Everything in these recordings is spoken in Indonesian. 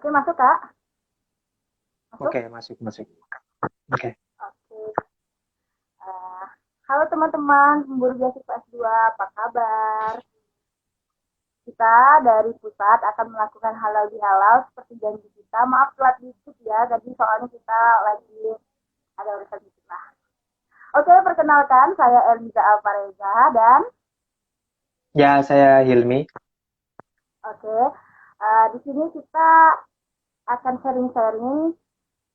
Oke, masuk Kak? Masuk? Oke, masuk, masuk. Oke. Oke. Eh, Halo teman-teman, pemburu beasiswa S2, apa kabar? Kita dari pusat akan melakukan halal bihalal seperti janji kita. Maaf telat dikit ya, tadi soalnya kita lagi ada urusan dikit lah. Oke, perkenalkan saya Eliza Alvareza dan Ya, saya Hilmi. oke, di sini kita akan sharing-sharing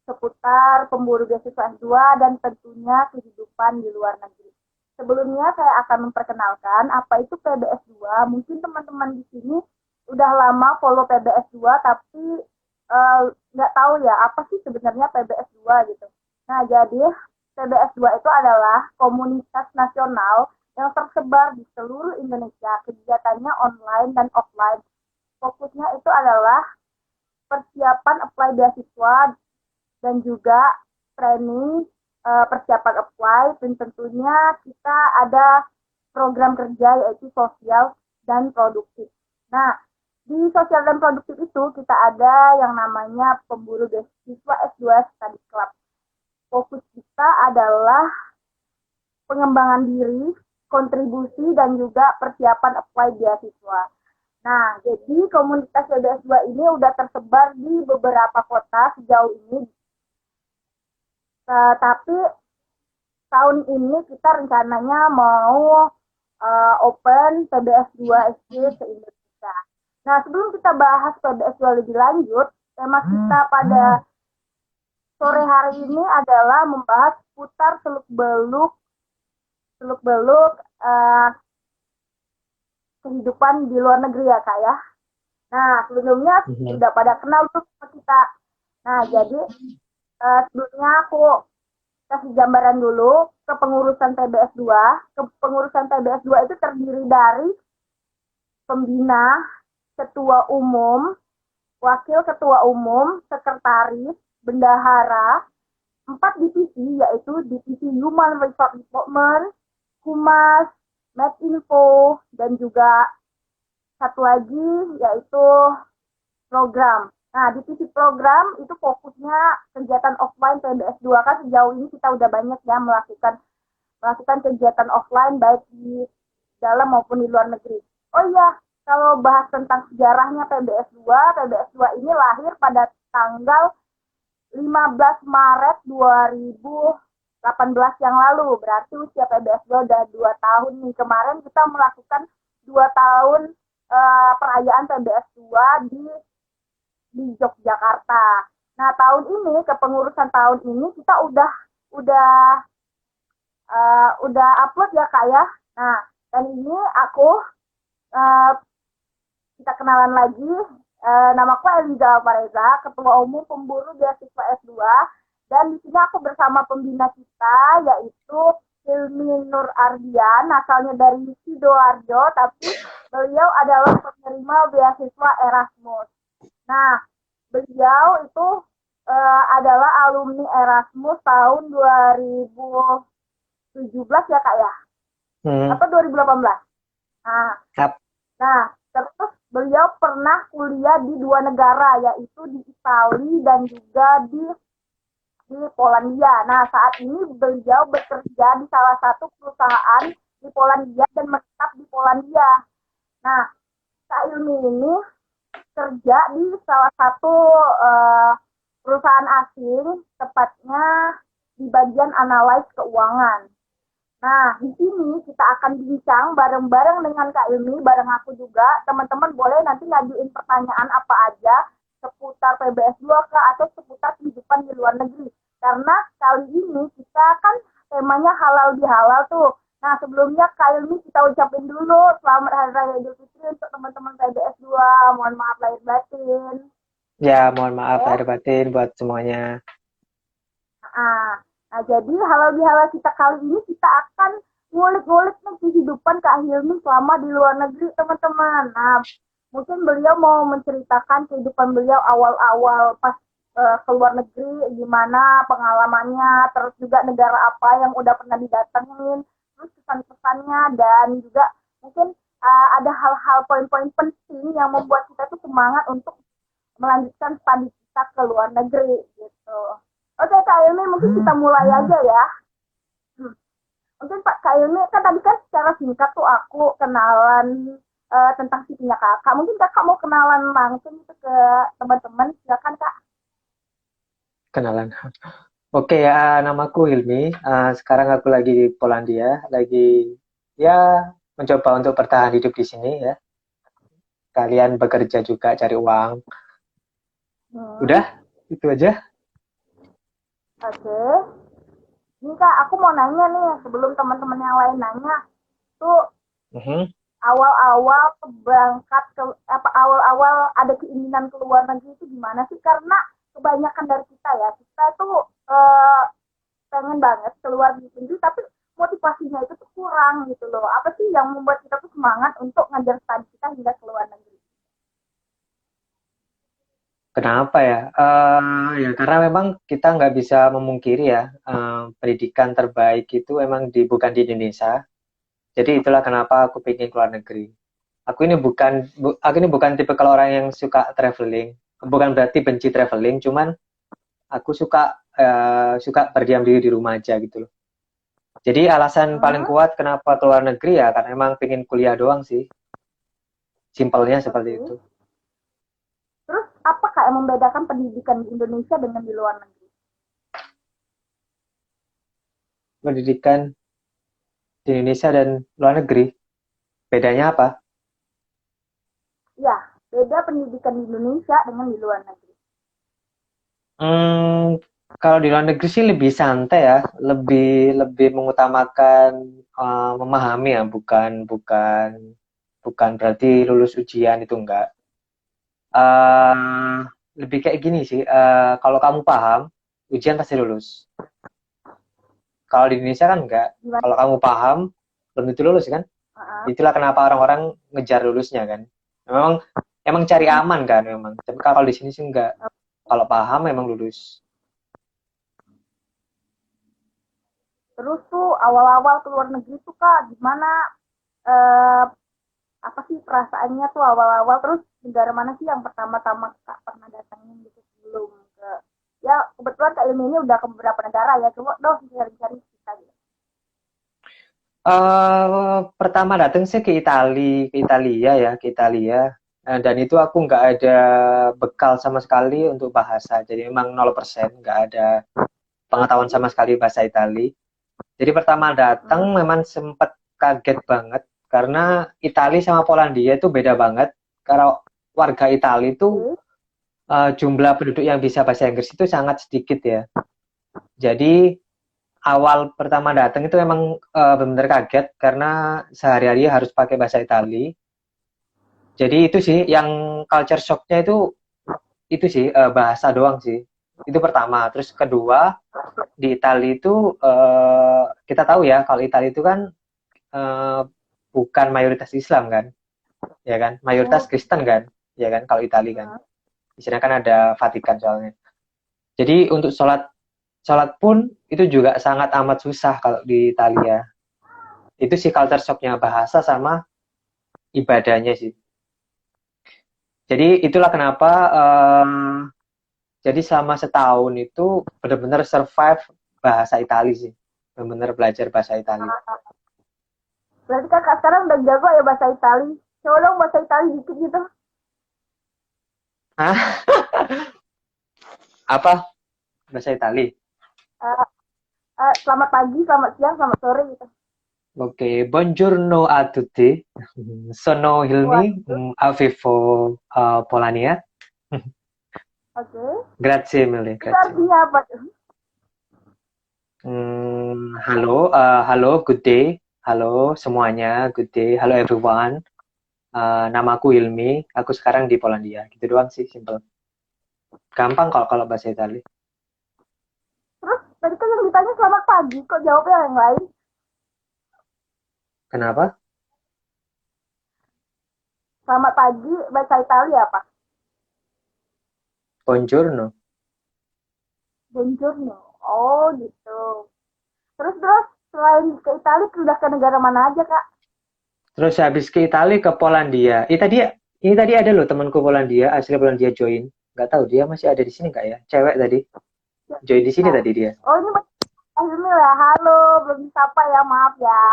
seputar pemburu beasiswa S2 dan tentunya kehidupan di luar negeri. Sebelumnya saya akan memperkenalkan apa itu PBS2. Mungkin teman-teman di sini udah lama follow PBS2 tapi nggak tahu ya apa sih sebenarnya PBS2 gitu. Nah, jadi PBS2 itu adalah komunitas nasional yang tersebar di seluruh Indonesia. Kegiatannya online dan offline. Fokusnya itu adalah persiapan apply beasiswa dan juga training persiapan apply, dan tentunya kita ada program kerja yaitu sosial dan produktif. Nah, di sosial dan produktif itu kita ada yang namanya pemburu beasiswa S2 Study Club. Fokus kita adalah pengembangan diri, kontribusi, dan juga persiapan apply beasiswa. Nah, jadi komunitas PBS2 ini udah tersebar di beberapa kota sejauh ini. Tapi tahun ini kita rencananya mau open PBS2 SD se-Indonesia. Nah, sebelum kita bahas PBS2 lebih lanjut, tema kita pada sore hari ini adalah membahas seputar seluk-beluk kehidupan di luar negeri ya Kak ya. Nah, sebelumnya sudah pada kenal tuh sama kita. Nah, jadi sebelumnya aku kasih gambaran dulu kepengurusan PBS2. Kepengurusan PBS2 itu terdiri dari pembina, ketua umum, wakil ketua umum, sekretaris, bendahara, 4 divisi yaitu divisi Human Resource Development, Humas, Medinfo, dan juga satu lagi yaitu program. Nah, divisi program itu fokusnya kegiatan offline PBS2 kan sejauh ini kita udah banyak ya melakukan kegiatan offline baik di dalam maupun di luar negeri. Oh iya, kalau bahas tentang sejarahnya PBS2 ini lahir pada tanggal 15 Maret 2018 yang lalu. Berarti usia PBS2 udah 2 tahun nih. Kemarin kita melakukan 2 tahun perayaan PBS2 di Yogyakarta. Nah, tahun ini kepengurusan tahun ini kita udah upload ya Kak ya. Nah, dan ini aku kita kenalan lagi. Namaku Eliza Alvareza, Ketua Umum Pemburu Beasiswa S2, dan di sini aku bersama pembina kita yaitu Hilmi Nur Ardian, asalnya dari Sidoarjo, tapi beliau adalah penerima beasiswa Erasmus. Nah, beliau itu adalah alumni Erasmus tahun 2017 ya Kak ya? Atau 2018? Nah, nah, terus beliau pernah kuliah di 2 negara, yaitu di Italia dan juga di Polandia. Nah, saat ini beliau bekerja di salah satu perusahaan di Polandia dan menetap di Polandia. Nah, Kak Ilmi ini kerja di salah satu perusahaan asing, tepatnya di bagian analis keuangan. Nah, di sini kita akan bincang bareng-bareng dengan Kak Ilmi, bareng aku juga. Teman-teman boleh nanti ngajuin pertanyaan apa aja seputar PBS2 Kak, atau seputar kehidupan di luar negeri. Karena kali ini kita kan temanya halal bihalal tuh. Nah, sebelumnya Kak Ilmi kita ucapin dulu selamat Hari Raya Idul Fitri untuk teman-teman PBS2. Mohon maaf lahir batin. Ya, mohon maaf lahir batin buat semuanya. Nah, jadi halal bihalal kita kali ini kita akan ngulik-ngulik nih kehidupan Kak Hilmi selama di luar negeri, teman-teman. Nah, mungkin beliau mau menceritakan kehidupan beliau awal-awal pas ke luar negeri, gimana pengalamannya, terus juga negara apa yang udah pernah didatengin, terus kesan-kesannya, dan juga mungkin ada hal-hal poin-poin penting yang membuat kita tuh semangat untuk melanjutkan studi kita ke luar negeri gitu. Oke Kak Ilmi, mungkin kita mulai aja ya. Mungkin Kak Ilmi kan tadi kan secara singkat tuh aku kenalan tentang CV-nya Kakak. Mungkin Kakak mau kenalan langsung itu ke teman-teman, silakan Kak. Kenalan. Oke ya, namaku Hilmi. Sekarang aku lagi di Polandia, lagi ya mencoba untuk bertahan hidup di sini ya. Kalian bekerja juga cari uang. Hmm, Udah, itu aja. oke. Ini Kak, aku mau nanya nih sebelum teman-teman yang lain nanya. Tuh Mhm. awal-awal berangkat ke apa awal-awal ada keinginan ke luar negeri itu gimana sih? Karena kebanyakan dari kita itu eh, pengen banget keluar negeri tapi motivasinya itu tuh kurang gitu loh. Apa sih yang membuat kita tuh semangat untuk ngajar studi kita hingga ke luar negeri? Kenapa ya? Ya karena memang kita nggak bisa memungkiri ya, pendidikan terbaik itu emang bukan di Indonesia. Jadi itulah kenapa aku pengen keluar negeri. Aku ini bukan tipe kalau orang yang suka traveling. Bukan berarti benci traveling, cuman aku suka berdiam diri di rumah aja gitu loh. Jadi alasan paling Hmm, kuat kenapa keluar negeri ya karena emang pengen kuliah doang sih. Simpelnya seperti oke. itu. Terus apa kak yang membedakan pendidikan di Indonesia dengan di luar negeri? Pendidikan di Indonesia dan luar negeri, bedanya apa? Ya, beda pendidikan di Indonesia dengan di luar negeri. Hmm, kalau di luar negeri sih lebih santai ya, lebih lebih mengutamakan memahami ya, bukan bukan bukan berarti lulus ujian itu enggak. eh Lebih kayak gini sih, kalau kamu paham, ujian pasti lulus. Kalau di Indonesia kan enggak. Gimana? Kalau kamu paham, belum tentu lulus kan? Uh-uh. Itulah kenapa orang-orang ngejar lulusnya kan. Memang emang cari aman kan memang. Tapi kalau di sini sih enggak. Kalau paham memang lulus. Terus tuh awal-awal ke luar negeri tuh kak, gimana eh, apa sih perasaannya tuh awal-awal? Terus negara mana sih yang pertama-tama kak pernah datangin gitu sebelum ke ya kebetulan kak Ilmi ini udah ke beberapa negara ya, coba dong cari-cari kita gitu. Pertama datang sih ke Italia ya, ke Italia. Dan itu aku nggak ada bekal sama sekali untuk bahasa. Jadi memang 0%, nggak ada pengetahuan sama sekali bahasa Itali. Jadi pertama datang Hmm, memang sempat kaget banget karena Italia sama Polandia itu beda banget. Kalau warga Italia itu oke. jumlah penduduk yang bisa bahasa Inggris itu sangat sedikit ya. Jadi awal pertama datang itu emang benar-benar kaget karena sehari-hari harus pakai bahasa Itali. Jadi itu sih yang culture shocknya itu sih bahasa doang sih. Itu pertama. Terus kedua di Italia itu kita tahu ya kalau Italia itu kan eh, bukan mayoritas Islam kan, ya kan? Mayoritas Oh, Kristen kan, ya kan? Kalau Italia kan. hmm. Di sini kan ada Vatikan soalnya. Jadi untuk sholat sholat pun itu juga sangat amat susah kalau di Italia. Itu sih culture shocknya bahasa sama ibadahnya sih. Jadi itulah kenapa jadi selama setahun itu benar-benar survive bahasa Itali sih. Benar-benar belajar bahasa Itali. Berarti kakak sekarang udah jago ya bahasa Itali. Coba dong bahasa Itali dikit gitu. Hah? Apa? Bahasa Itali? Eh, selamat pagi, selamat siang, selamat sore gitu. Oke, buongiorno a tutti. Sono Hilmi, Waduh, Avevo Polania. oke. Grazie mille, Itu grazie. artinya apa tuh? Halo, good day. Halo semuanya, good day. Halo everyone. Namaku Hilmi. Aku sekarang di Polandia. Gitu doang sih, simple. Gampang kalau kalau bahasa Itali. Terus tadi kan yang ditanya selamat pagi, kok jawabnya yang lain? Kenapa? Selamat pagi, bahasa Italia apa? Buongiorno. Buongiorno. Oh gitu. Terus selain ke Italia udah ke negara mana aja kak? Terus habis ke Italia ke Polandia. Ini tadi ada loh temanku Polandia, asli Polandia join. Nggak tahu dia masih ada di sini nggak ya? Cewek tadi. Join di sini Ya. tadi dia. Oh ini Hilmi ya, halo, belum disapa ya, maaf ya.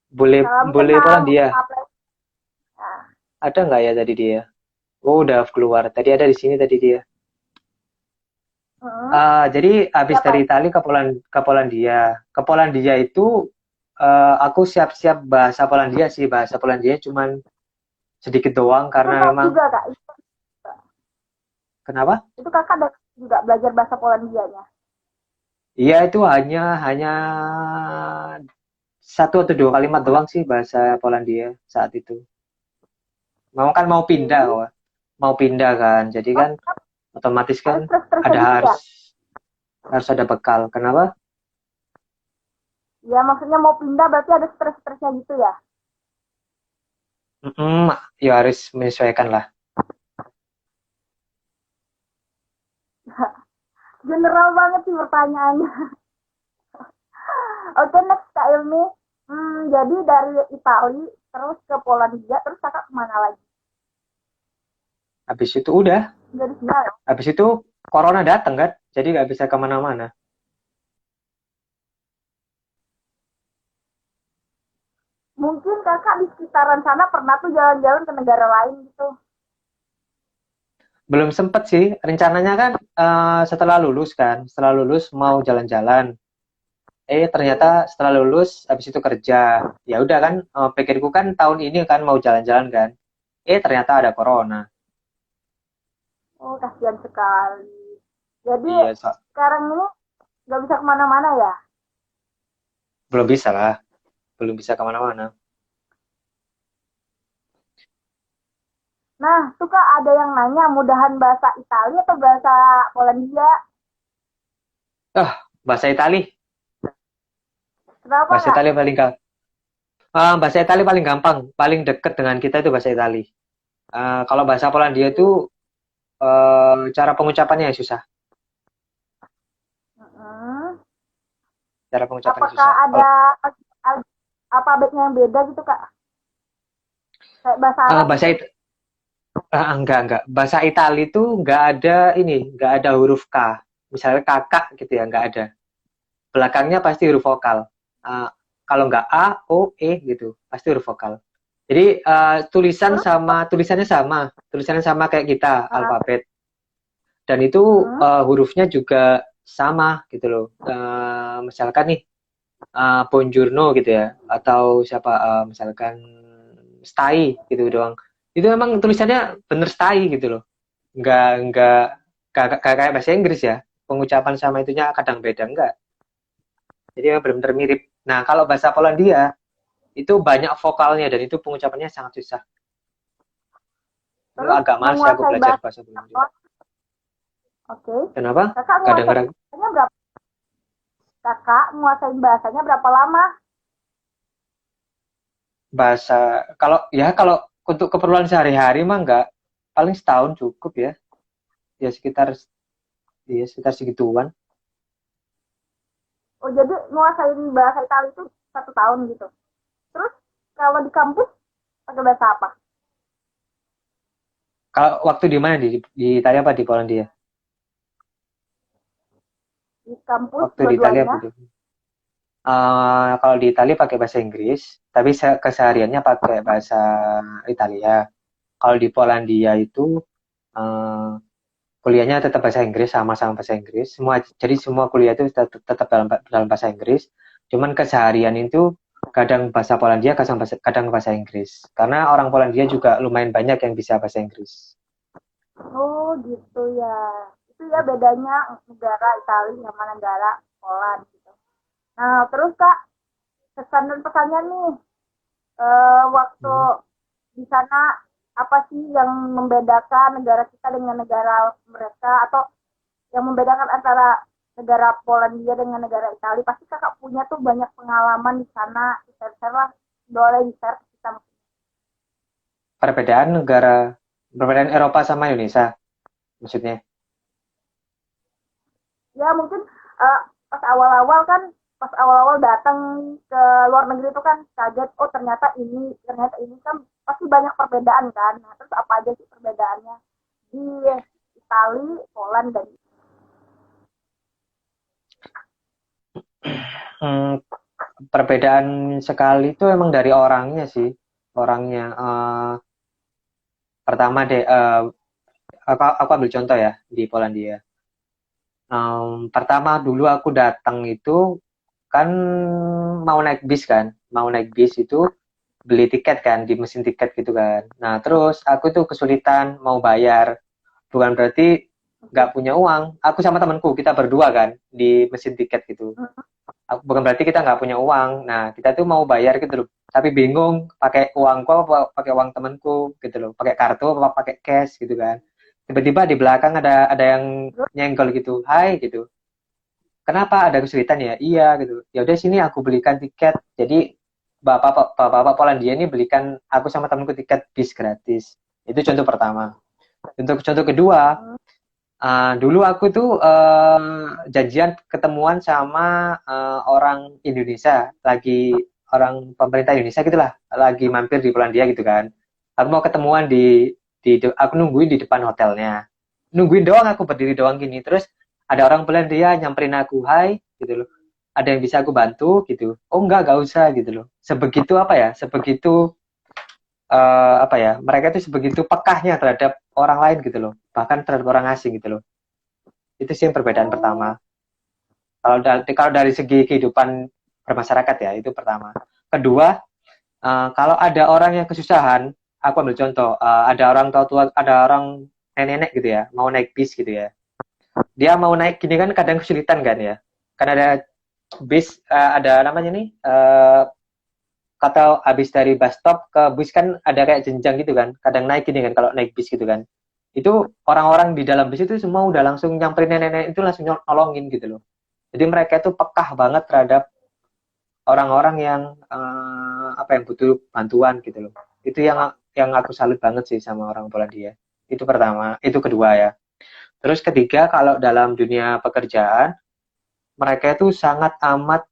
Boleh Salam boleh kenal, Polandia. maaf ya. Nah, Ada nggak ya tadi dia? Oh, udah keluar. Tadi ada di sini tadi dia. Jadi habis siapa dari ya? Itali ke Polandia. Ke Polandia itu aku siap-siap bahasa Polandia sih. Bahasa Polandia cuman sedikit doang Itu karena saya memang juga kak, kenapa? itu kakak ada juga belajar bahasa Polandianya. Iya itu hanya hanya satu atau dua kalimat doang sih bahasa Polandia saat itu. Mau kan Oke. mau pindah kan. Jadi Oh, kan otomatis kan ada stres-stresnya ada gitu ya? harus ada bekal. Kenapa? Ya maksudnya mau pindah berarti ada stres-stresnya gitu ya? Ya harus menyesuaikan lah. General banget sih pertanyaannya. Oke, next Kak Ilmi. Jadi dari Itali terus ke Polandia terus kakak kemana lagi? Habis itu udah. Dari sini ya? Habis itu corona datang kan. Jadi nggak bisa kemana-mana. Mungkin kakak di sekitaran sana pernah tuh jalan-jalan ke negara lain gitu. Belum sempet sih. Rencananya kan setelah lulus kan. Setelah lulus mau jalan-jalan. Ternyata Oke. setelah lulus habis itu kerja. Ya udah kan pikirku kan tahun ini kan mau jalan-jalan kan. Ternyata ada corona. Oh, kasihan sekali. Jadi Iya, sekarang ini nggak bisa kemana-mana ya? belum bisa lah. Belum bisa kemana-mana. Nah, tuh Kak ada yang nanya mudahan bahasa Italia atau bahasa Polandia. Bahasa Itali. Kenapa Bahasa Kak? Itali paling gampang. Bahasa Itali paling gampang. Paling deket dengan kita itu bahasa Itali. Kalau bahasa Polandia itu cara pengucapannya yang susah. Hmm. Cara pengucapannya Apakah susah. Kalau ada alfabetnya yang beda gitu Kak? Kayak bahasa Arab bahasa gitu. enggak. Bahasa Itali itu enggak ada ini, enggak ada huruf K. Misalnya kakak gitu ya, enggak ada. Belakangnya pasti huruf vokal. Uh, Kalau enggak A, O, E gitu, pasti huruf vokal. Jadi Terus, tulisannya sama kayak kita uh, alfabet. Dan itu hmm, hurufnya juga sama gitu loh. Misalkan nih Bonjourno gitu ya, atau siapa misalkan Stay gitu doang. Itu emang tulisannya bener Stay gitu loh. Nggak kayak bahasa Inggris ya. Pengucapan sama itunya kadang beda enggak. Jadi memang benar-benar mirip. Nah, kalau bahasa Polandia itu banyak vokalnya dan itu pengucapannya sangat susah. Itu terus agak males ya aku menguasai belajar bahasa bahasa Polandia. apa? Oke. Kenapa? Kakak Kadang-kadang menguasai bahasanya berapa? Kakak menguasai bahasanya berapa lama? bahasa kalau untuk keperluan sehari-hari mah enggak, paling setahun cukup ya. Ya sekitar segituan. Oh, jadi menguasai bahasa Italia itu 1 tahun gitu. Terus kalau di kampus pakai bahasa apa? Kalau waktu di mana di Italia apa di Polandia? Di kampus Waktu di Italia dua-duanya. apa di kalau di Italia pakai bahasa Inggris, tapi kesehariannya pakai bahasa Italia. Kalau di Polandia itu eh, kuliahnya tetap bahasa Inggris sama-sama bahasa Inggris. Semua kuliah itu tetap dalam bahasa Inggris. Cuman keseharian itu kadang bahasa Polandia, kadang bahasa Inggris. Karena orang Polandia juga lumayan banyak yang bisa bahasa Inggris. Oh gitu ya. Itu ya bedanya negara Italia sama negara Poland gitu. Nah terus Kak, kesan dan pesannya nih, waktu Hmm. di sana apa sih yang membedakan negara kita dengan negara mereka, atau yang membedakan antara negara Polandia dengan negara Italia? Pasti kakak punya tuh banyak pengalaman di sana. Share lah, boleh di share ke kita. Perbedaan Eropa sama Indonesia maksudnya. Ya mungkin uh, pas awal-awal kan, pas awal-awal datang ke luar negeri itu kan kaget, oh ternyata ini kan pasti banyak perbedaan kan. Nah terus apa aja sih perbedaannya di Itali, Poland, dan Hmm, perbedaan sekali itu emang dari orangnya sih. Orangnya. Pertama deh, aku ambil contoh ya di Polandia. Pertama dulu aku datang itu kan mau naik bis kan, mau naik bis itu beli tiket kan di mesin tiket gitu kan. Nah terus aku tuh kesulitan mau bayar, bukan berarti nggak punya uang. Aku sama temanku kita berdua kan di mesin tiket gitu. Bukan berarti kita nggak punya uang. Nah kita tuh mau bayar gitu loh. Tapi bingung pakai uangku apa pakai uang temanku gitu loh. Pakai kartu apa pakai cash gitu kan. Tiba-tiba di belakang ada yang nyenggol gitu. Hai gitu. Kenapa ada kesulitan ya? Iya gitu. Ya udah sini aku belikan tiket. Jadi bapak Polandia ini belikan aku sama temanku tiket bis gratis. Itu contoh pertama. Untuk contoh kedua, dulu aku tuh janjian ketemuan sama orang Indonesia, lagi orang pemerintah Indonesia gitulah, lagi mampir di Polandia gitu kan. Aku mau ketemuan aku nungguin di depan hotelnya. Nungguin doang aku berdiri doang gini. Terus ada orang Polandia nyamperin aku, hai gitu loh. Ada yang bisa aku bantu gitu. Oh enggak usah gitu loh. Sebegitu apa ya? Sebegitu apa ya? Mereka itu sebegitu pekahnya terhadap orang lain gitu loh. Bahkan terhadap orang asing gitu loh. Itu sih yang perbedaan oh, pertama. Kalau dari segi kehidupan bermasyarakat ya, itu pertama. Kedua, kalau ada orang yang kesusahan, aku ambil contoh, ada orang tua, ada orang nenek-nenek gitu ya, mau naik bis gitu ya. Dia mau naik gini kan kadang kesulitan kan ya. Kan ada bis, ada namanya nih, kata habis dari bus stop ke bus kan ada kayak jenjang gitu kan. Kadang naik gini kan kalau naik bis gitu kan. Itu orang-orang di dalam bis itu semua udah langsung nyamperin nenek-nenek itu langsung nolongin gitu loh. Jadi mereka itu pekah banget terhadap orang-orang yang apa yang butuh bantuan gitu loh. Itu yang aku salut banget sih sama orang Polandia. Itu pertama, itu kedua ya. Terus ketiga, kalau dalam dunia pekerjaan, mereka itu sangat amat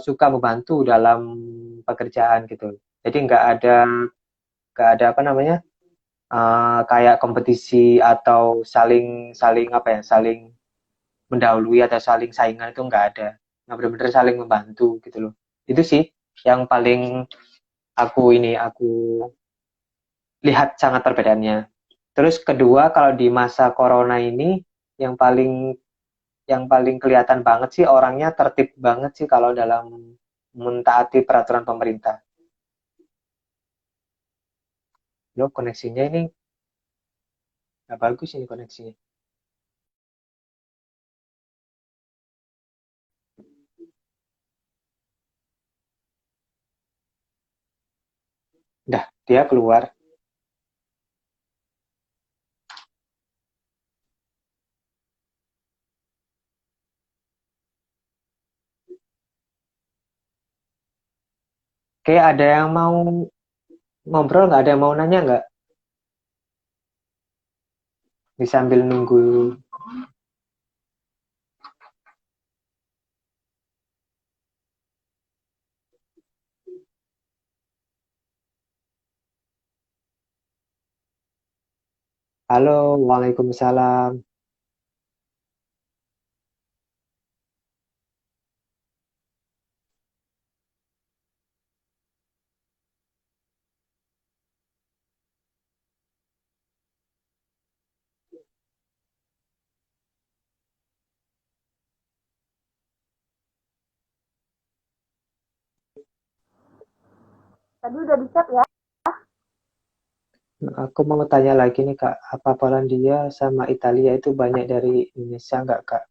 suka membantu dalam pekerjaan gitu. Jadi nggak ada apa namanya kayak kompetisi atau saling saling apa ya saling mendahului atau saling saingan itu nggak ada. Nggak benar-benar saling membantu gitu loh. Itu sih yang paling aku lihat sangat perbedaannya. Terus kedua kalau di masa corona ini yang paling yang paling kelihatan banget sih orangnya tertib banget sih kalau dalam mentaati peraturan pemerintah. Loh koneksinya ini nggak bagus ini koneksinya. Dah, dia keluar. Kayak ada yang mau ngobrol nggak? Ada yang mau nanya nggak? Di sambil nunggu. Halo, Waalaikumsalam. tadi udah di-chat ya. Aku mau tanya lagi nih Kak, apa Polandia sama Italia itu banyak dari Indonesia nggak Kak?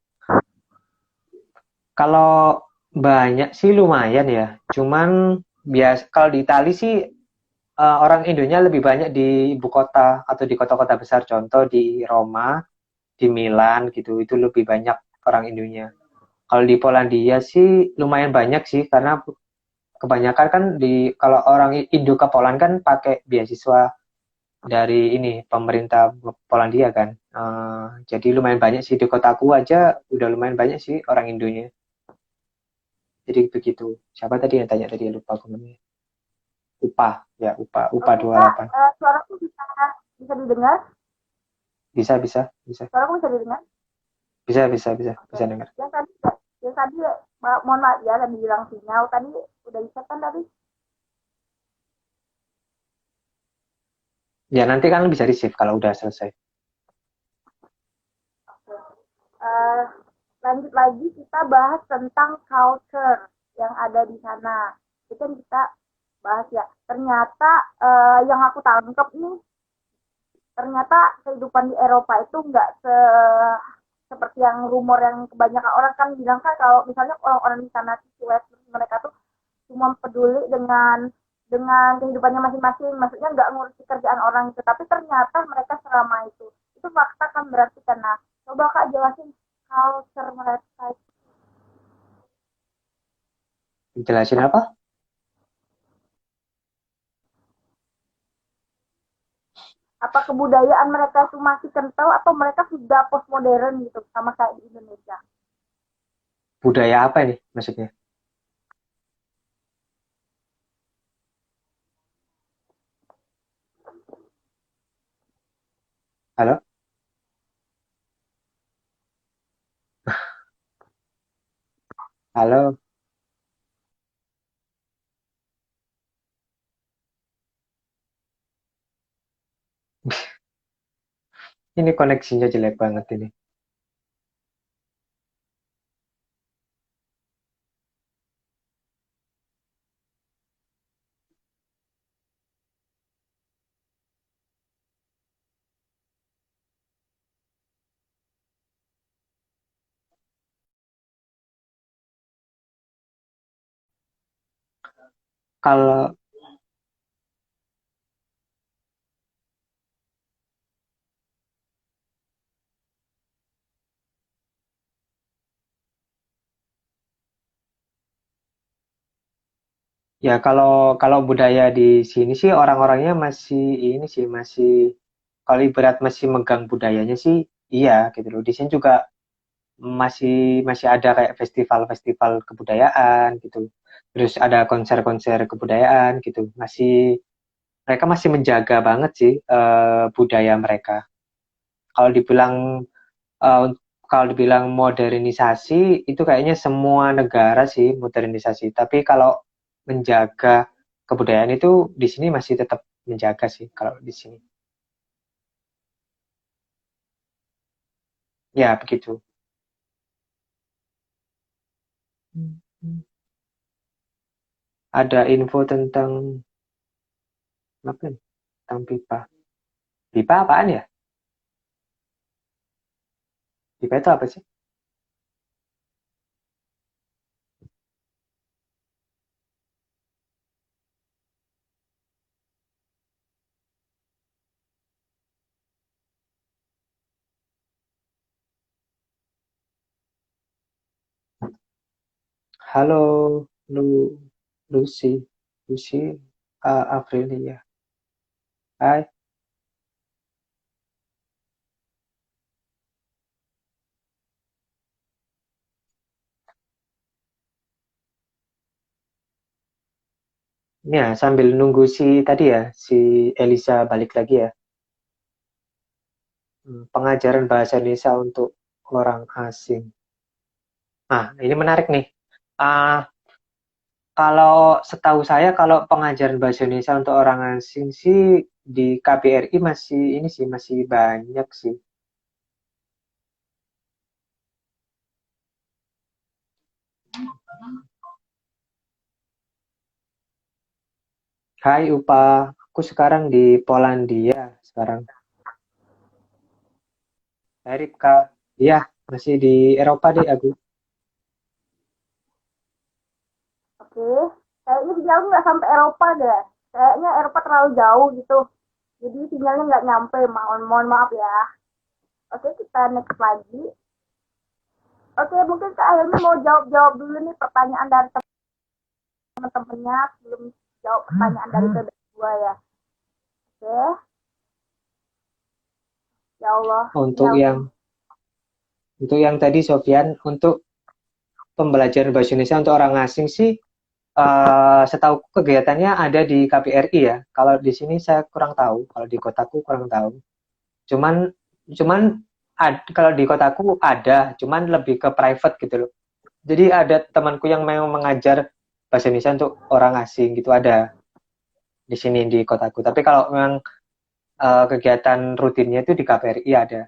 Kalau banyak sih lumayan ya, cuman kalau di Italia sih orang Indonya lebih banyak di ibu kota atau di kota-kota besar, contoh di Roma, di Milan gitu, itu lebih banyak orang Indonya. Kalau di Polandia sih lumayan banyak sih, karena kebanyakan kan kalau orang Indo ke Poland kan pakai beasiswa dari ini pemerintah Polandia kan. Jadi lumayan banyak sih di kotaku aja udah lumayan banyak sih orang Indonya. Jadi begitu. Siapa tadi yang tanya tadi lupa aku namanya. Upah ya upah Oke, Kak. 28. Suaraku bisa bisa didengar? Bisa. Suaraku bisa didengar? Bisa Oke. dengar. Yang tadi, mohon maaf ya, tadi bilang sinyal. Tadi udah bisa kan tadi? Ya nanti kan bisa di-save kalau udah selesai. Oke. Eh, lanjut lagi kita bahas tentang culture yang ada di sana. Itu kan kita bahas ya. Ternyata yang aku tangkap nih, ternyata kehidupan di Eropa itu nggak seperti yang rumor yang kebanyakan orang kan bilang kan kalau misalnya orang-orang di sana West mereka tuh cuma peduli dengan kehidupannya masing-masing, maksudnya nggak ngurusi kerjaan orang itu, tapi ternyata mereka selama itu fakta kan berarti karena coba kak jelasin culture mereka. Jelasin apa? Apa kebudayaan mereka itu masih kental atau mereka sudah postmodern gitu sama kayak di Indonesia? Budaya apa ini maksudnya? Halo? Halo? Ini koneksinya jelek banget ini. Kalau ya kalau budaya di sini sih orang-orangnya masih ini sih masih kalau ibarat masih megang budayanya sih iya gitu loh. Di sini juga masih masih ada kayak festival-festival kebudayaan gitu. Terus ada konser-konser kebudayaan gitu. Mereka masih menjaga banget sih budaya mereka. Kalau dibilang eh, kalau dibilang modernisasi itu kayaknya semua negara sih modernisasi. Tapi kalau menjaga kebudayaan itu di sini masih tetap menjaga sih kalau di sini. Ya begitu. Ada info tentang apa nih? Tentang pipa. Pipa apaan ya? Pipa itu apa sih? Halo, Lu, Lucy, Aprilia. Hai. Ya, sambil nunggu si tadi ya, si Elisa balik lagi ya. Pengajaran bahasa Indonesia untuk orang asing. Nah, ini menarik nih. Ah, kalau setahu saya, kalau pengajaran bahasa Indonesia untuk orang asing sih di KBRI masih ini sih masih banyak sih. Hai Upa, aku sekarang di Polandia sekarang. Hai Ripka, iya masih di Eropa deh aku. Oke, kayaknya di jauh nggak sampai Eropa deh. Kayaknya Eropa terlalu jauh gitu. Jadi sinyalnya nggak nyampe, mohon maaf ya. Oke, kita next lagi. Oke, mungkin Kak Helmi mau jawab-jawab dulu nih pertanyaan dari teman-temannya sebelum jawab pertanyaan dari kedua ya. Oke, ya Allah, Untuk sinyalku. yang tadi Sofian, untuk pembelajaran bahasa Indonesia untuk orang asing sih, setahu kegiatannya ada di KBRI ya. Kalau di sini saya kurang tahu, kalau di kotaku kurang tahu. Cuman Cuman kalau di kotaku ada, cuman lebih ke private gitu loh. Jadi ada temanku yang memang mengajar bahasa Indonesia untuk orang asing gitu, ada di sini di kotaku. Tapi kalau memang kegiatan rutinnya itu di KPRI ada.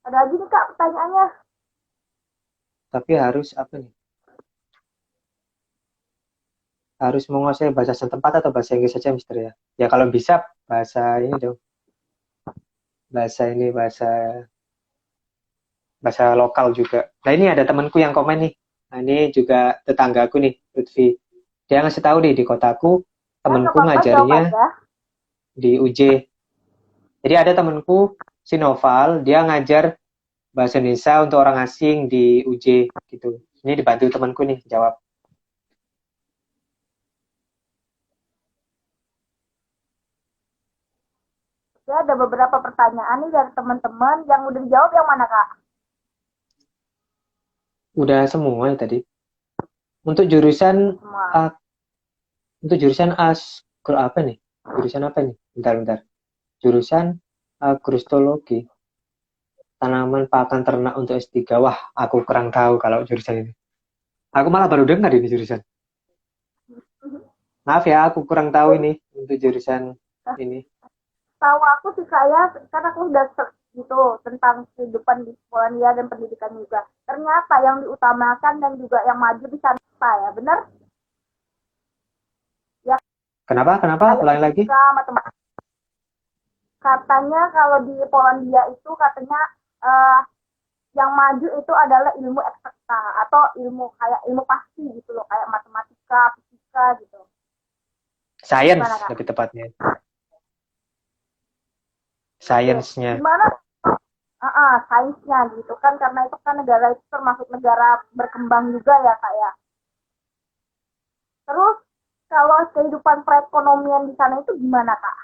Ada lagi nih Kak pertanyaannya. Tapi harus apa nih? Harus menguasai bahasa setempat atau bahasa Inggris saja, Mister ya? Ya kalau bisa bahasa ini dong, bahasa ini bahasa lokal juga. Nah ini ada temanku yang komen nih. Nah ini juga tetanggaku nih, Lutfi. Dia ngasih tahu nih di kotaku Ya nggak temanku apa-apa jawab ngajarnya aja. di UJ. Jadi ada temanku si Noval, dia ngajar bahasa Indonesia untuk orang asing di UJ gitu. Ini dibantu temanku nih jawab. Ya ada beberapa pertanyaan nih dari teman-teman yang udah dijawab yang mana Kak? Udah semua ya tadi. Untuk jurusan Semua. uh, untuk jurusan kalau apa nih? Jurusan apa nih? Bentar. Jurusan agrostologi, tanaman pakan ternak untuk S3. Wah, aku kurang tahu kalau jurusan ini. Aku malah baru dengar ini jurusan. Maaf ya, aku kurang tahu Jadi ini untuk jurusan ini. tahu aku sih saya karena aku udah search gitu tentang kehidupan di Polandia dan pendidikan juga. Ternyata yang diutamakan dan juga yang maju di sana apa ya, benar? Ya Kenapa? Kenapa? kayak Ulangi lagi. fisika, matematika. Katanya kalau di Polandia itu katanya eh, yang maju itu adalah ilmu eksakta atau ilmu kayak ilmu pasti gitu loh, kayak matematika, fisika gitu. Science Gimana Kak? lebih tepatnya. Oke, Sainsnya. gimana sainsnya gitu kan karena itu kan negara itu termasuk negara berkembang juga ya Kak ya. Terus kalau kehidupan perekonomian di sana itu gimana Kak?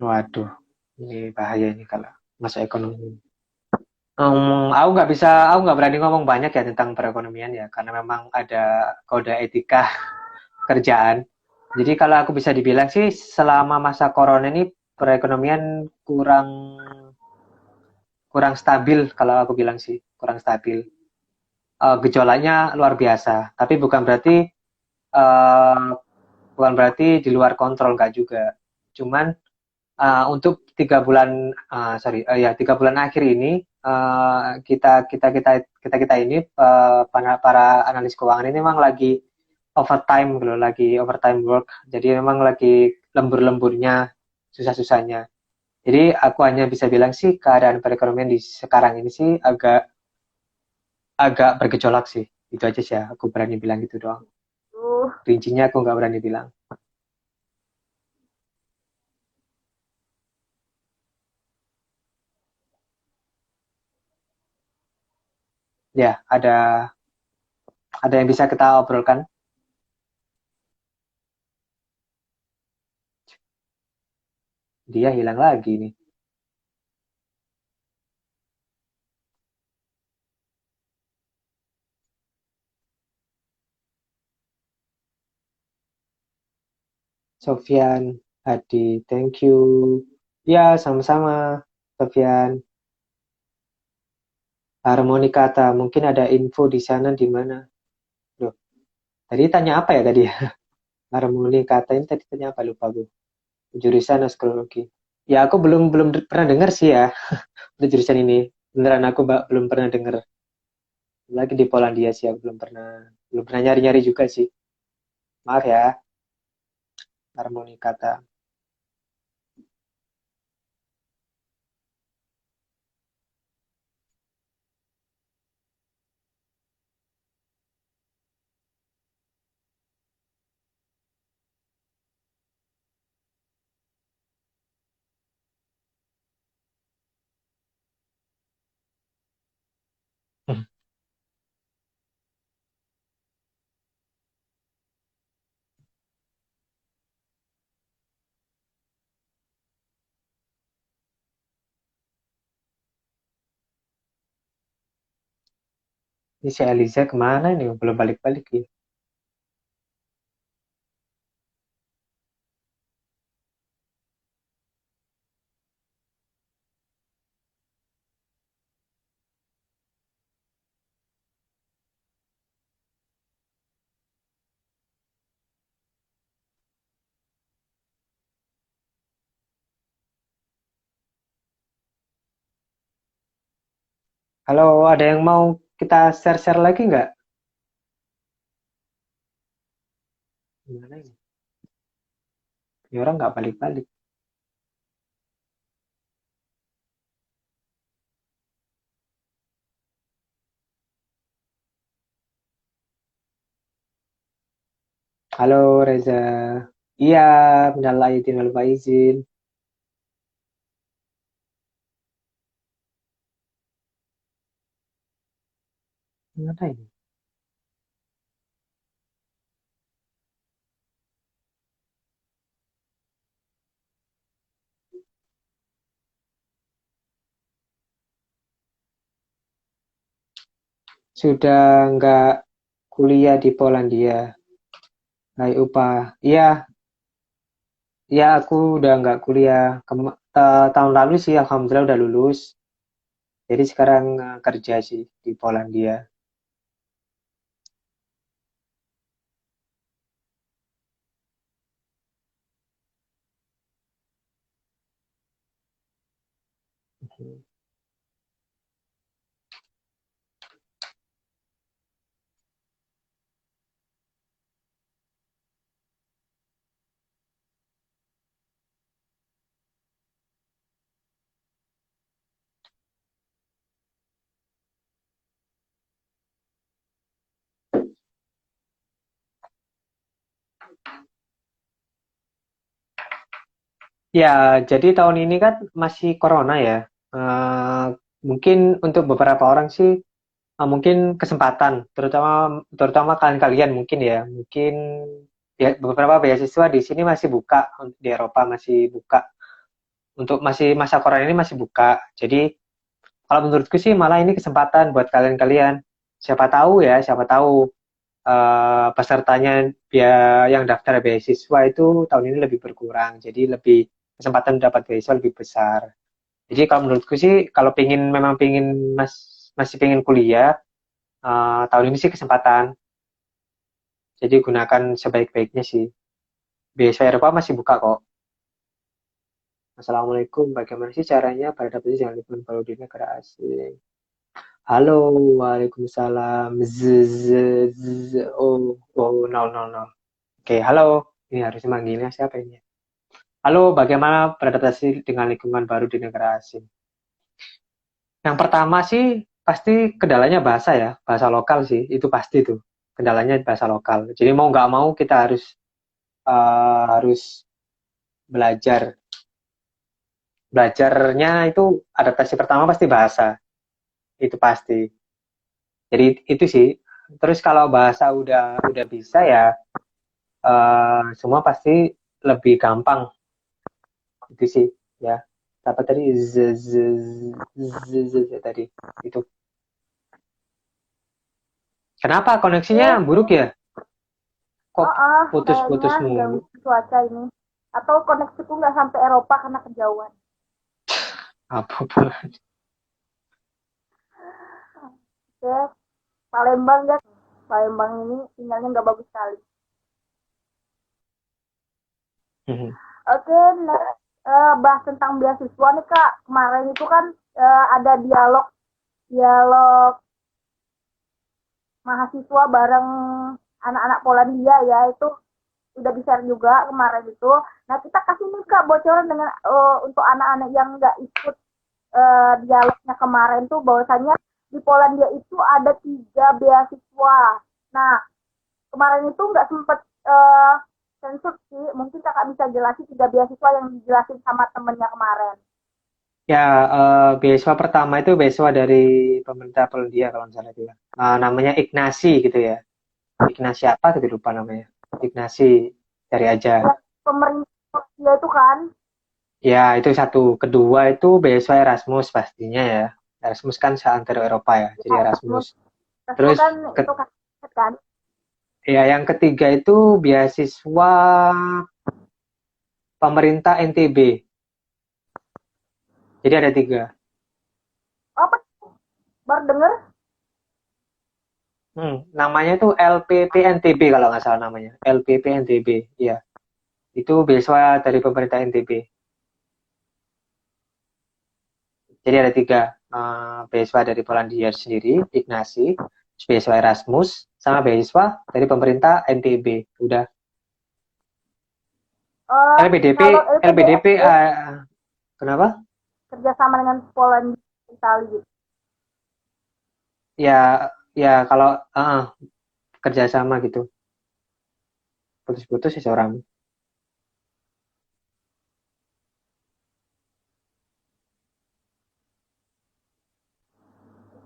Waduh, ini bahaya ini kalau masuk ekonomi. Aku nggak berani ngomong banyak ya tentang perekonomian ya, karena memang ada kode etika kerjaan. Jadi kalau aku bisa dibilang sih, selama masa corona ini perekonomian kurang kurang stabil. Kalau aku bilang sih, kurang stabil. Gejolaknya luar biasa. Tapi eh, bukan berarti di luar kontrol, nggak juga. Cuman untuk 3 bulan, ya 3 bulan akhir ini kita ini para analis keuangan ini memang lagi overtime gitu loh, lagi overtime work. Jadi memang lagi lembur-lemburnya, susah-susahnya. Jadi aku hanya bisa bilang sih keadaan perekonomian di sekarang ini sih agak agak bergejolak sih. Itu aja sih ya, aku berani bilang gitu doang. Tuh, Rincinya aku nggak berani bilang. Ya, ada yang bisa kita obrolkan. Dia hilang lagi nih. Sofyan, Hadi, thank you. Ya, sama-sama, Sofyan. Harmoni kata, mungkin ada info di sana di mana? Loh, tadi tanya apa ya tadi? Harmoni kata ini tadi tanya apa, lupa gue. Jurusan astrologi. Ya, aku belum belum pernah dengar sih ya untuk jurusan ini. Beneran aku belum pernah dengar. Lagi di Polandia sih, aku belum pernah nyari-nyari juga sih. Maaf ya, harmoni kata. Ini si Eliza kemana nih? Belum balik-balik ya. Halo, ada yang mau kita share-share lagi nggak? Gimana ini? Ini orang nggak balik-balik. Halo Reza. Iya, minal aidin wal faizin. Gimana ini? Sudah nggak kuliah di Polandia. Hai upah. Iya, iya aku udah nggak kuliah. Tahun lalu sih Alhamdulillah udah lulus. Jadi sekarang kerja sih di Polandia. Ya, jadi tahun ini kan masih corona ya. Eh, Mungkin untuk beberapa orang sih mungkin kesempatan, terutama terutama kalian-kalian mungkin ya. Mungkin ya, beberapa beasiswa di sini masih buka, di Eropa masih buka. Untuk masih masa corona ini masih buka. Jadi kalau menurutku sih malah ini kesempatan buat kalian-kalian. Siapa tahu ya, siapa tahu pesertanya yang daftar beasiswa itu tahun ini lebih berkurang. Jadi lebih kesempatan dapat beasiswa lebih besar. Jadi kalau menurutku sih kalau memang pingin masih pingin kuliah tahun ini sih kesempatan. Jadi gunakan sebaik-baiknya sih. Beasiswa Eropa masih buka kok. Assalamualaikum. Bagaimana sih caranya beradaptasi dengan lingkungan baru di negara asing? Halo, Waalaikumsalam. Oh, oh, nol, nol, nol. Oke, halo. Ini harusnya manggilnya siapa ini? Halo, bagaimana beradaptasi dengan lingkungan baru di negara asing? Yang pertama sih pasti kendalanya bahasa ya, bahasa lokal sih, itu pasti tuh. Kendalanya bahasa lokal. Jadi mau nggak mau kita harus belajar. Belajarnya itu adaptasi pertama pasti bahasa, itu pasti. Jadi itu sih. Terus kalau bahasa udah bisa ya, semua pasti lebih gampang. Itu sih ya. Apa tadi tadi itu. Kenapa koneksinya Oke, buruk ya? Kok kayaknya putus-putus mulu? ganggu cuaca ini. Atau koneksiku nggak sampai Eropa karena kejauhan. Apa pun. Oke, Palembang guys. Palembang ini sinyalnya nggak bagus sekali. Oke, next, bahas tentang beasiswa nih Kak. Kemarin itu kan ada dialog dialog mahasiswa bareng anak-anak Polandia ya, itu udah di-share juga kemarin itu. Nah, kita kasih nih Kak bocoran dengan untuk anak-anak yang nggak ikut dialognya kemarin tuh, bahwasanya di Polandia itu ada 3 beasiswa. Nah, kemarin itu nggak sempet sensor sih. Mungkin Kakak bisa jelasin 3 beasiswa yang dijelasin sama temennya kemarin. Ya, beasiswa pertama itu beasiswa dari pemerintah Polandia kalau misalnya itu ya. Namanya Ignasi gitu ya. Ignasi apa gitu lupa namanya. Ignasi cari aja. Ya, pemerintah Polandia itu kan. Ya, itu satu. Kedua itu beasiswa Erasmus pastinya ya. Erasmus kan seantero Eropa ya. Jadi Ya, Erasmus. Erasmus Terus kan ke, itu kan. ya yang ketiga itu beasiswa pemerintah NTB. Jadi ada tiga. Apa? Baru denger? Namanya itu LPPNTB kalau nggak salah namanya. LPPNTB, iya. Itu beasiswa dari pemerintah NTB. Jadi ada tiga. beasiswa dari Polandia sendiri, Ignasi, beasiswa Erasmus, sama beasiswa dari pemerintah NTB. Udah. LPDP, Kalau LPDP, LPDP kenapa? kerjasama dengan Polandia, Italia gitu. Ya, ya kalau kerjasama gitu, putus-putus ya seorang.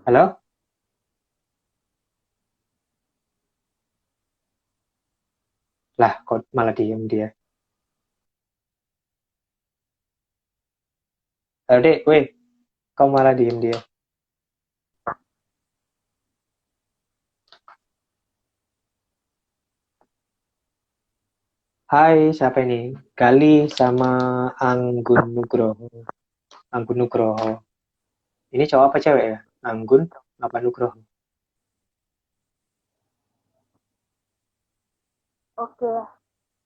Halo? Lah, kok malah diem dia. Halo, Dek, weh, kau malah diem dia. Hai, siapa ini? Gali sama Anggun Nugroho. Anggun Nugroho. Ini cowok apa cewek ya? Anggun apa Nugroho? Oke,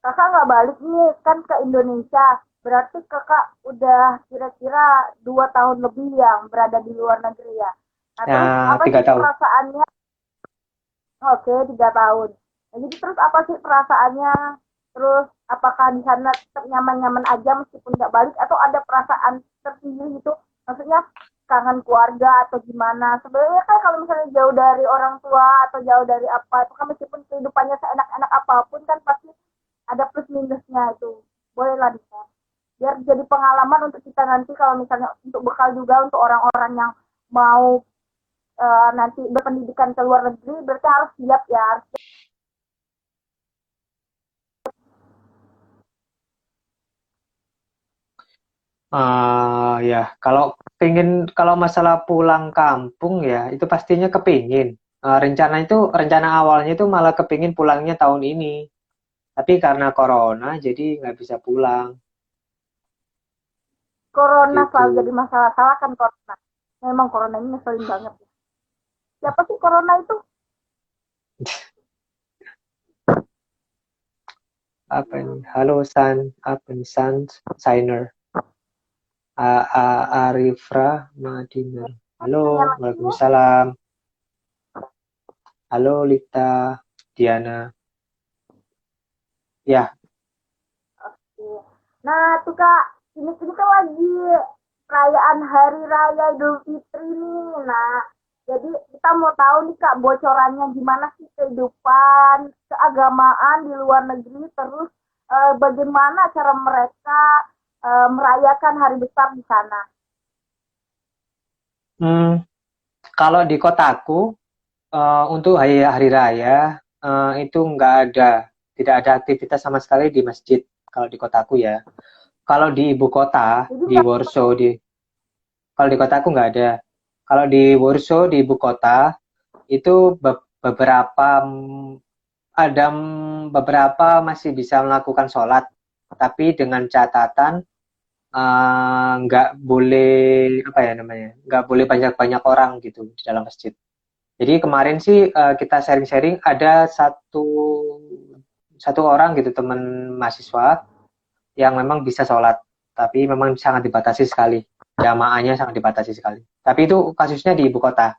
kakak nggak balik nih kan ke Indonesia. Berarti kakak udah kira-kira 2 tahun lebih yang berada di luar negeri ya. Nah terus Nah, apa tiga sih tahun. perasaannya? Oke, 3 tahun. Nah, jadi terus apa sih perasaannya? Terus apakah di sana tetap nyaman-nyaman aja meskipun nggak balik atau ada perasaan tersendiri gitu? Maksudnya kangen keluarga atau gimana? Sebenarnya kan kalau misalnya jauh dari orang tua atau jauh dari apa itu kan meskipun kehidupannya seenak-enak apapun kan pasti ada plus minusnya itu. Bolehlah di biar jadi pengalaman untuk kita nanti kalau misalnya untuk bekal juga untuk orang-orang yang mau nanti berpendidikan ke luar negeri berarti harus siap ya. Ya, kalau masalah pulang kampung ya, itu pastinya kepingin. Rencana awalnya itu malah kepingin pulangnya tahun ini. Tapi karena corona, jadi nggak bisa pulang. Corona Gitu. selalu jadi masalah, salah kan corona. Memang corona ini ngeselin banget ya. Siapa sih corona itu? Apa ini? Halo San, apa nih San Signer, Arifra Madiner. Halo, Tanya lagi ya. Waalaikumsalam. Halo Lita, Diana. Ya, Oke. Nah tuh kak, ini kan lagi perayaan Hari Raya Idul Fitri nih. Nah, jadi kita mau tahu nih kak bocorannya gimana sih kehidupan keagamaan di luar negeri, terus bagaimana cara mereka merayakan hari besar di sana. hmm, kalau di kotaku untuk hari hari raya itu nggak ada, tidak ada aktivitas sama sekali di masjid kalau di kotaku ya. Kalau di ibu kota, Jadi di nggak Warsaw, kalau di kotaku nggak ada. Kalau di Warsaw, di ibu kota, itu beberapa masih bisa melakukan sholat, tapi dengan catatan nggak boleh apa ya namanya, nggak boleh banyak-banyak orang gitu di dalam masjid. Jadi kemarin sih kita sharing-sharing ada satu satu orang gitu teman mahasiswa yang memang bisa sholat, tapi memang sangat dibatasi sekali, jamaahnya sangat dibatasi sekali. Tapi itu kasusnya di ibu kota.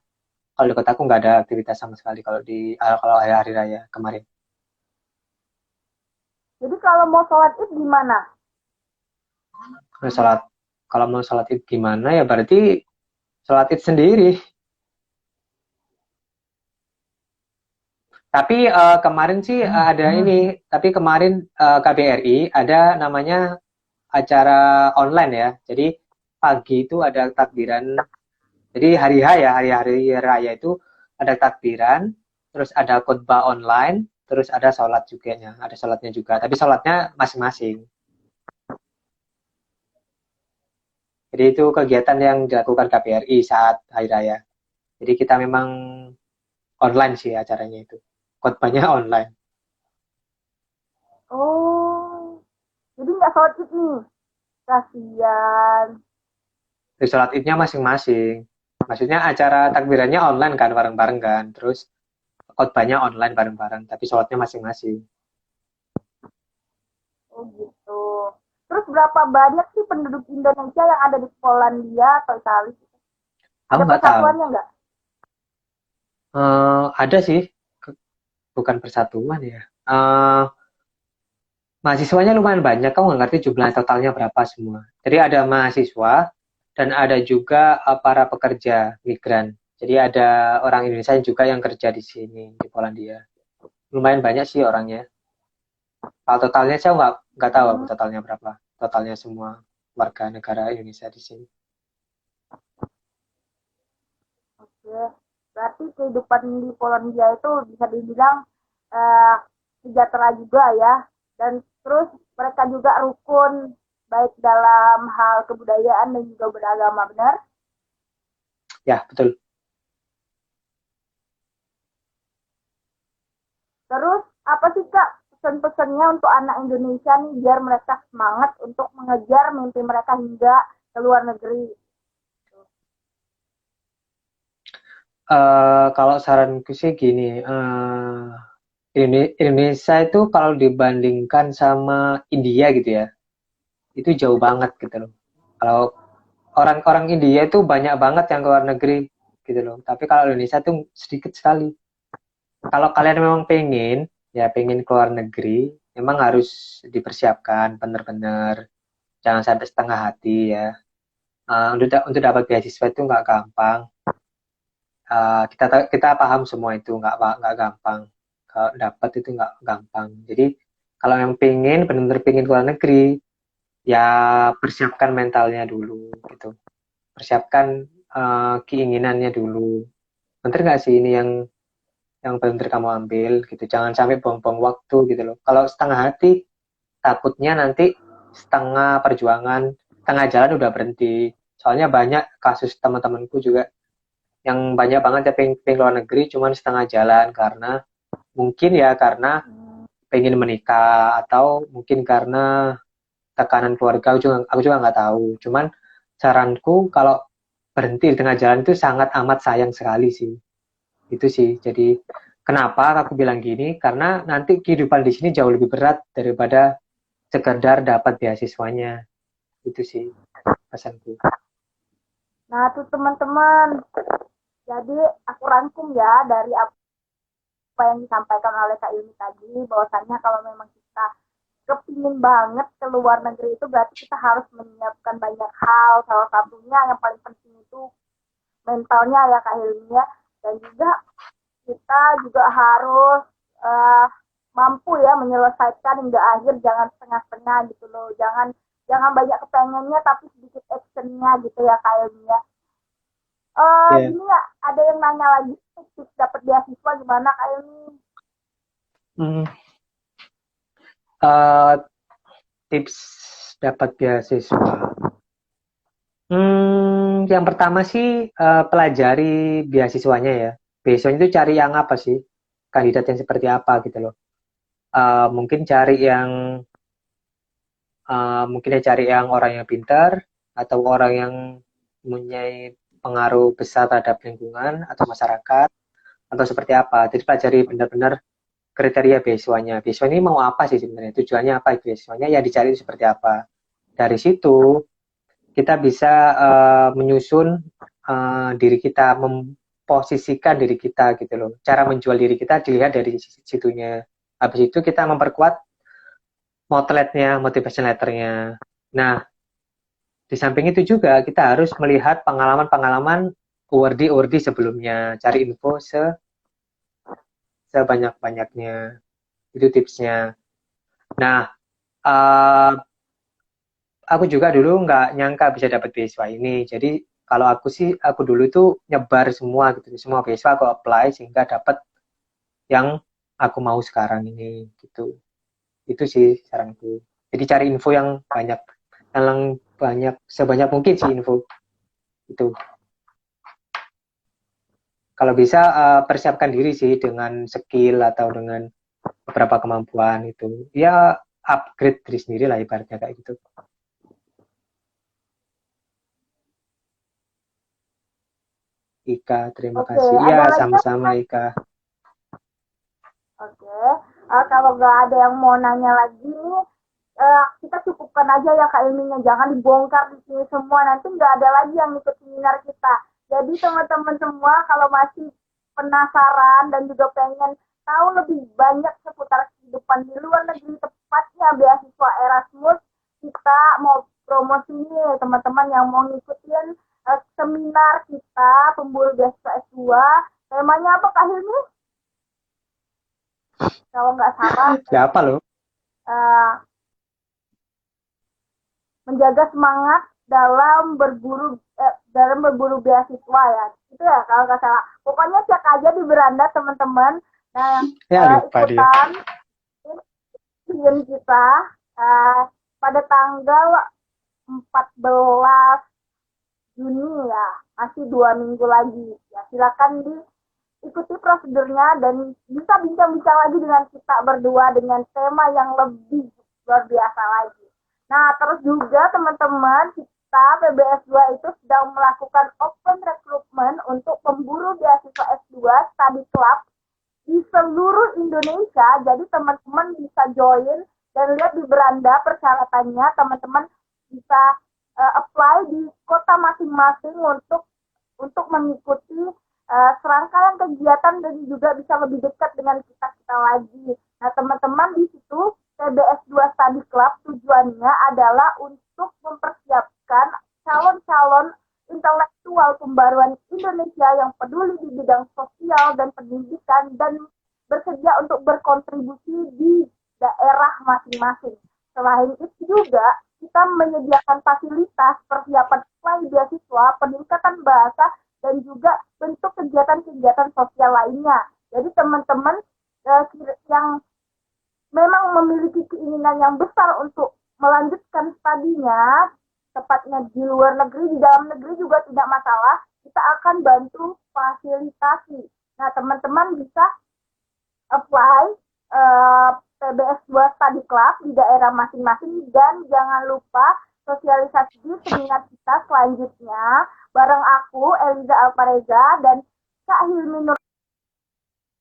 Kalau di kotaku nggak ada aktivitas sama sekali kalau hari raya kemarin. Jadi kalau mau sholat id gimana? Nah, kalau mau sholat id gimana ya berarti sholat id sendiri. Tapi kemarin sih ada ini, tapi kemarin KBRI ada namanya acara online ya. Jadi pagi itu ada takbiran. Jadi hari H ya, hari-hari raya itu ada takbiran, terus ada khutbah online, terus ada sholat juga ya, ada sholatnya juga. Tapi sholatnya masing-masing. Jadi itu kegiatan yang dilakukan KBRI saat hari raya. Jadi kita memang online sih acaranya itu. Khutbahnya online. Oh, jadi nggak sholat id nih. Kasian. Di sholat idnya masing-masing. Maksudnya acara takbirannya online kan, bareng-bareng kan. Terus khotbahnya online bareng-bareng, tapi sholatnya masing-masing. Oh gitu. Terus berapa banyak sih penduduk Indonesia yang ada di Polandia atau Italia? Aku Ada nggak tahu. persatuannya nggak? Ada sih, bukan persatuan ya. Eh, Mahasiswanya lumayan banyak, kamu nggak ngerti jumlah totalnya berapa semua. Jadi ada mahasiswa dan ada juga para pekerja migran. Jadi ada orang Indonesia juga yang kerja di sini di Polandia. Lumayan banyak sih orangnya. Kalau totalnya saya nggak tahu aku Hmm, totalnya berapa. Totalnya semua warga negara Indonesia di sini. oke. Berarti kehidupan di Polandia itu bisa dibilang eh, sejahtera juga ya. Dan terus mereka juga rukun baik dalam hal kebudayaan dan juga beragama, benar? Ya, betul. Terus apa sih Kak pesan-pesannya untuk anak Indonesia nih biar mereka semangat untuk mengejar mimpi mereka hingga ke luar negeri? Kalau saranku sih gini, Indonesia itu kalau dibandingkan sama India gitu ya, itu jauh banget gitu loh. Kalau orang-orang India itu banyak banget yang ke luar negeri gitu loh. Tapi kalau Indonesia tuh sedikit sekali. Kalau kalian memang pengen, ya pengen ke luar negeri, memang harus dipersiapkan benar-benar. Jangan sampai setengah hati ya. Untuk dapat beasiswa itu nggak gampang. Kita paham semua itu nggak gampang. Kalau dapat itu nggak gampang. Jadi kalau yang pengen benar-benar pengen ke luar negeri, ya persiapkan mentalnya dulu gitu. Persiapkan keinginannya dulu. Bener nggak sih ini yang benar kamu ambil gitu. Jangan sampai buang-buang waktu gitu loh. Kalau setengah hati, takutnya nanti setengah perjuangan, tengah jalan udah berhenti. Soalnya banyak kasus teman-temanku juga yang banyak banget ya pengen luar negeri cuman setengah jalan karena mungkin ya karena pengen menikah atau mungkin karena tekanan keluarga aku juga nggak tahu. Cuman saranku kalau berhenti di tengah jalan itu sangat amat sayang sekali sih. Itu sih. Jadi kenapa aku bilang gini? Karena nanti kehidupan di sini jauh lebih berat daripada sekedar dapat beasiswanya. Itu sih pesanku. Nah, tuh teman-teman. Jadi aku rangkum ya dari apa yang disampaikan oleh Kak Yuni tadi, bahwasannya kalau memang kita kepingin banget ke luar negeri itu berarti kita harus menyiapkan banyak hal. Salah satunya yang paling penting itu mentalnya ya Kak Yuni ya. Dan juga kita juga harus uh, mampu ya menyelesaikan hingga akhir, jangan setengah-setengah gitu loh, jangan banyak kepengennya tapi sedikit actionnya gitu ya kayaknya. Ya. Gini ya, ada yang nanya lagi tips dapat beasiswa gimana kayaknya. Hmm. Uh, Tips dapat beasiswa. Yang pertama sih pelajari beasiswanya ya. Beasiswanya itu cari yang apa sih? Kandidat yang seperti apa gitu loh. Mungkin cari yang mungkin ya cari yang orang yang pintar atau orang yang mempunyai pengaruh besar terhadap lingkungan atau masyarakat atau seperti apa. Jadi pelajari benar-benar kriteria beasiswanya. Beasiswa ini mau apa sih sebenarnya? Tujuannya apa beasiswanya? Ya dicari seperti apa. Dari situ kita bisa menyusun diri kita, memposisikan diri kita gitu loh. Cara menjual diri kita dilihat dari situnya. Habis itu kita memperkuat motletnya, motivation letternya. Nah, di samping itu juga kita harus melihat pengalaman-pengalaman awardee sebelumnya, cari info sebanyak-banyaknya. Itu tipsnya. Nah, uh, aku juga dulu nggak nyangka bisa dapat beasiswa ini. Jadi kalau aku dulu tuh nyebar semua gitu, semua beasiswa aku apply sehingga dapat yang aku mau sekarang ini gitu. Itu sih saranku. Jadi cari info yang banyak sebanyak mungkin sih info itu. Kalau bisa persiapkan diri sih dengan skill atau dengan beberapa kemampuan itu. Ya upgrade diri sendiri lah ibaratnya kayak gitu. Ika, terima Oke, kasih. Ya, ada lagi sama-sama kan? Ika. Oke, kalau nggak ada yang mau nanya lagi nih, kita cukupkan aja ya Kak Ilminya, jangan dibongkar di sini semua, nanti nggak ada lagi yang ikut seminar kita. Jadi teman-teman semua kalau masih penasaran dan juga pengen tahu lebih banyak seputar kehidupan di luar negeri, tepatnya beasiswa Erasmus, kita mau promosi nih teman-teman yang mau ngikutin seminar kita pemburu beasiswa S2. Temanya apa Kak Hilmi? Kalau nggak salah, Siapa lo? eh, menjaga semangat dalam berburu beasiswa ya, itu ya kalau nggak salah. Pokoknya cek aja di beranda teman-teman. Nah, Ya lupa dia. ikutan ingin kita uh, pada tanggal 14 Juni ya, masih 2 minggu lagi ya. Silakan diikuti prosedurnya dan bisa bincang-bincang lagi dengan kita berdua dengan tema yang lebih luar biasa lagi. Nah, terus juga teman-teman, kita PBS2 itu sedang melakukan open recruitment untuk pemburu beasiswa S2 study club di seluruh Indonesia. Jadi teman-teman bisa join dan lihat di beranda persyaratannya. Teman-teman bisa apply di kota masing-masing untuk mengikuti serangkaian kegiatan dan juga bisa lebih dekat dengan kita lagi. Nah, teman-teman di situ PBS2 Study Club tujuannya adalah untuk mempersiapkan calon-calon intelektual pembaruan Indonesia yang peduli di bidang sosial dan pendidikan dan bersedia untuk berkontribusi di daerah masing-masing. Selain itu juga kita menyediakan fasilitas persiapan apply beasiswa, peningkatan bahasa, dan juga bentuk kegiatan-kegiatan sosial lainnya. Jadi teman-teman yang memang memiliki keinginan yang besar untuk melanjutkan studinya, tepatnya di luar negeri, di dalam negeri juga tidak masalah, kita akan bantu fasilitasi. Nah, teman-teman bisa apply PBS2 Study Club di daerah masing-masing dan jangan lupa sosialisasi di seminar kita selanjutnya bareng aku, Eliza Alpareza, dan Kak Hilmi Nur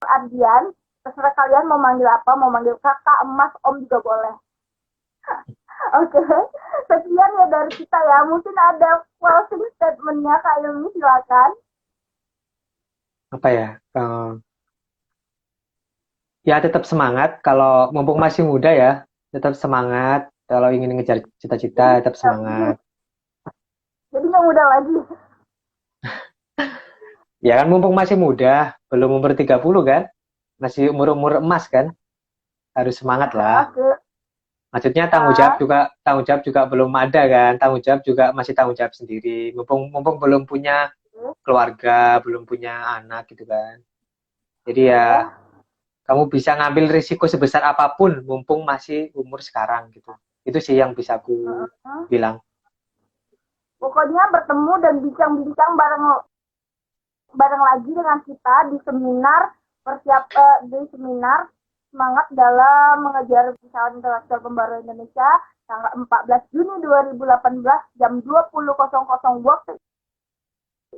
Ardian. Terserah kalian mau manggil apa, mau manggil kakak, emas, om juga boleh. Oke, sekian ya dari kita ya. Mungkin ada closing statement-nya Kak Hilmi, silakan. Apa ya? Ya tetap semangat. Kalau mumpung masih muda ya, tetap semangat. Kalau ingin ngejar cita-cita, tetap semangat. Jadi nggak muda lagi. Ya kan mumpung masih muda, belum umur 30 kan? Masih umur-umur emas kan? Harus semangat lah. Oke. Maksudnya tanggung jawab juga belum ada kan? Tanggung jawab juga masih tanggung jawab sendiri. Mumpung belum punya keluarga, belum punya anak gitu kan. Jadi ya kamu bisa ngambil risiko sebesar apapun mumpung masih umur sekarang gitu. Itu sih yang bisa aku bilang. Pokoknya bertemu dan bincang-bincang bareng lagi dengan kita di seminar semangat dalam mengejar calon intelektual pembaru Indonesia tanggal 14 Juni 2018 jam 20.00 waktu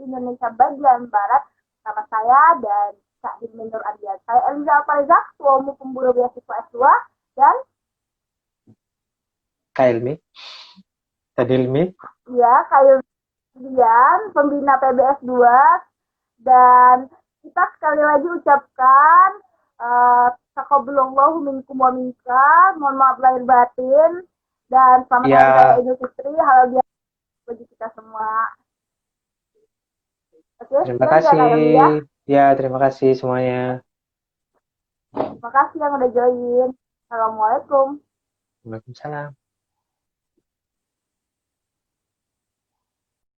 Indonesia bagian Barat sama saya dan Kak Hilmi Nur Ardian. Saya Eliza Alpareza, Ketua Umum Pemburu Beasiswa S2 dan Kak Hilmi. Kak Hilmi. Iya, Kak Hilmi, pembina PBS 2. Dan kita sekali lagi ucapkan taqabbalallahu minkum wa minka, mohon maaf lahir batin, dan selamat hari raya Idul Fitri, halal bihalal bagi kita semua. Oke, terima kasih. Ya, terima kasih semuanya. Terima kasih yang udah join. Assalamualaikum. Waalaikumsalam.